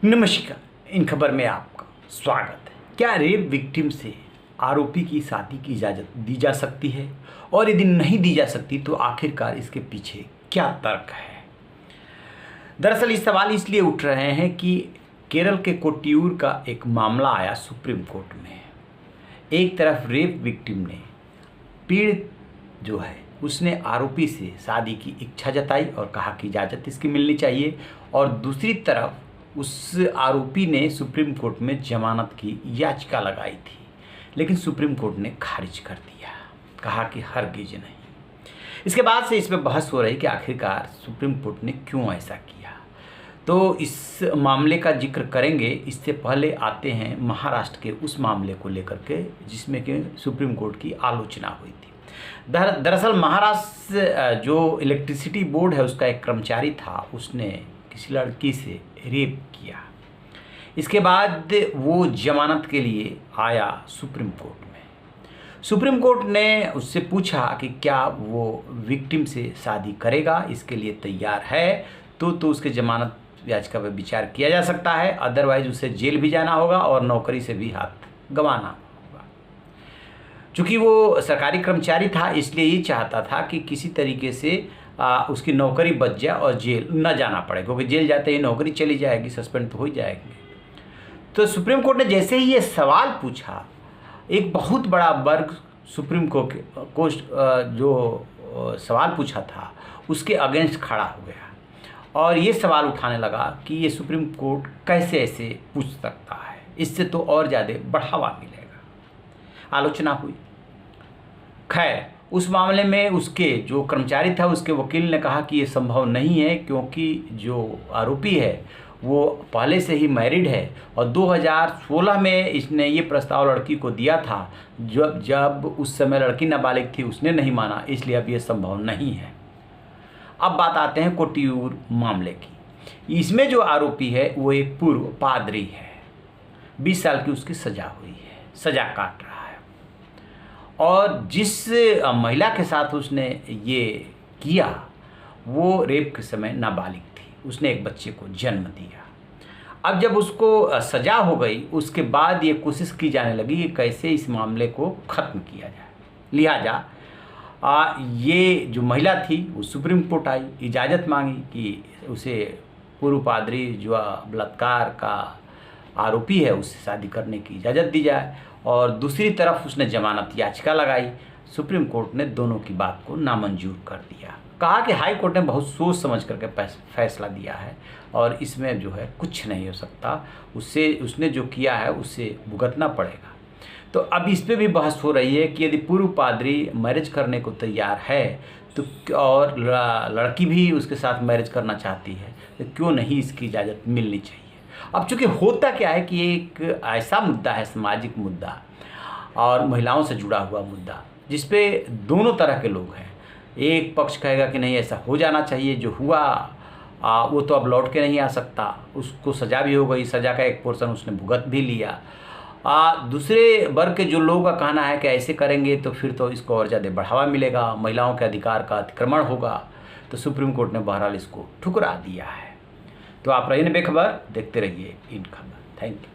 नमस्कार। इन खबर में आपका स्वागत है। क्या रेप विक्टिम से आरोपी की शादी की इजाज़त दी जा सकती है, और यदि नहीं दी जा सकती तो आखिरकार इसके पीछे क्या तर्क है? दरअसल ये सवाल इसलिए उठ रहे हैं कि केरल के कोट्टियूर का एक मामला आया सुप्रीम कोर्ट में। एक तरफ रेप विक्टिम ने, पीड़ित जो है उसने आरोपी से शादी की इच्छा जताई और कहा कि इजाज़त इसकी मिलनी चाहिए, और दूसरी तरफ उस आरोपी ने सुप्रीम कोर्ट में जमानत की याचिका लगाई थी, लेकिन सुप्रीम कोर्ट ने खारिज कर दिया, कहा कि हरगिज नहीं। इसके बाद से इस पर बहस हो रही कि आखिरकार सुप्रीम कोर्ट ने क्यों ऐसा किया। तो इस मामले का जिक्र करेंगे। इससे पहले आते हैं महाराष्ट्र के उस मामले को लेकर के जिसमें कि सुप्रीम कोर्ट की आलोचना हुई थी। दरअसल महाराष्ट्र जो इलेक्ट्रिसिटी बोर्ड है उसका एक कर्मचारी था, उसने किसी लड़की से रेप किया। इसके बाद वो जमानत के लिए आया सुप्रीम कोर्ट में। सुप्रीम कोर्ट ने उससे पूछा कि क्या वो विक्टिम से शादी करेगा, इसके लिए तैयार है तो उसके जमानत याचिका पर विचार किया जा सकता है, अदरवाइज उसे जेल भी जाना होगा और नौकरी से भी हाथ गंवाना होगा। चूँकि वो सरकारी कर्मचारी था, इसलिए ये चाहता था कि किसी तरीके से उसकी नौकरी बच जाए और जेल न जाना पड़े, क्योंकि जेल जाते ही नौकरी चली जाएगी, सस्पेंड तो हो ही जाएगी। तो सुप्रीम कोर्ट ने जैसे ही ये सवाल पूछा, एक बहुत बड़ा वर्ग सुप्रीम कोर्ट जो सवाल पूछा था उसके अगेंस्ट खड़ा हो गया और ये सवाल उठाने लगा कि ये सुप्रीम कोर्ट कैसे ऐसे पूछ सकता है, इससे तो और ज़्यादा बढ़ावा मिलेगा। आलोचना हुई। खैर, उस मामले में उसके जो कर्मचारी था उसके वकील ने कहा कि ये संभव नहीं है, क्योंकि जो आरोपी है वो पहले से ही मैरिड है और 2016 में इसने ये प्रस्ताव लड़की को दिया था। जब उस समय लड़की नाबालिग थी, उसने नहीं माना, इसलिए अब ये संभव नहीं है। अब बात आते हैं कोट्टियूर मामले की। इसमें जो आरोपी है वो एक पूर्व पादरी है। 20 साल की उसकी सज़ा हुई है, सज़ा काट रहा है, और जिस महिला के साथ उसने ये किया वो रेप के समय नाबालिग थी, उसने एक बच्चे को जन्म दिया। अब जब उसको सज़ा हो गई, उसके बाद ये कोशिश की जाने लगी कि कैसे इस मामले को ख़त्म किया जाए। लिहाजा ये जो महिला थी वो सुप्रीम कोर्ट आई, इजाज़त मांगी कि उसे पूर्व पादरी जो बलात्कार का आरोपी है उससे शादी करने की इजाज़त दी जाए, और दूसरी तरफ उसने जमानत याचिका लगाई। सुप्रीम कोर्ट ने दोनों की बात को नामंजूर कर दिया, कहा कि हाई कोर्ट ने बहुत सोच समझ करके फैसला दिया है और इसमें जो है कुछ नहीं हो सकता, उसने जो किया है उससे भुगतना पड़ेगा। तो अब इस पर भी बहस हो रही है कि यदि पूर्व पादरी मैरिज करने को तैयार है तो, और लड़की भी उसके साथ मैरिज करना चाहती है, तो क्यों नहीं इसकी इजाज़त मिलनी चाहिए। अब चूँकि होता क्या है कि एक ऐसा मुद्दा है, सामाजिक मुद्दा और महिलाओं से जुड़ा हुआ मुद्दा, जिस पे दोनों तरह के लोग हैं। एक पक्ष कहेगा कि नहीं, ऐसा हो जाना चाहिए, जो हुआ वो तो अब लौट के नहीं आ सकता, उसको सज़ा भी हो गई, सज़ा का एक पोर्शन उसने भुगत भी लिया। दूसरे वर्ग के जो लोगों का कहना है कि ऐसे करेंगे तो फिर तो इसको और ज़्यादा बढ़ावा मिलेगा, महिलाओं के अधिकार का अतिक्रमण होगा। तो सुप्रीम कोर्ट ने बहरहाल इसको ठुकरा दिया है। तो आप रहिए बेखबर, देखते रहिए इन खबर। Thank you.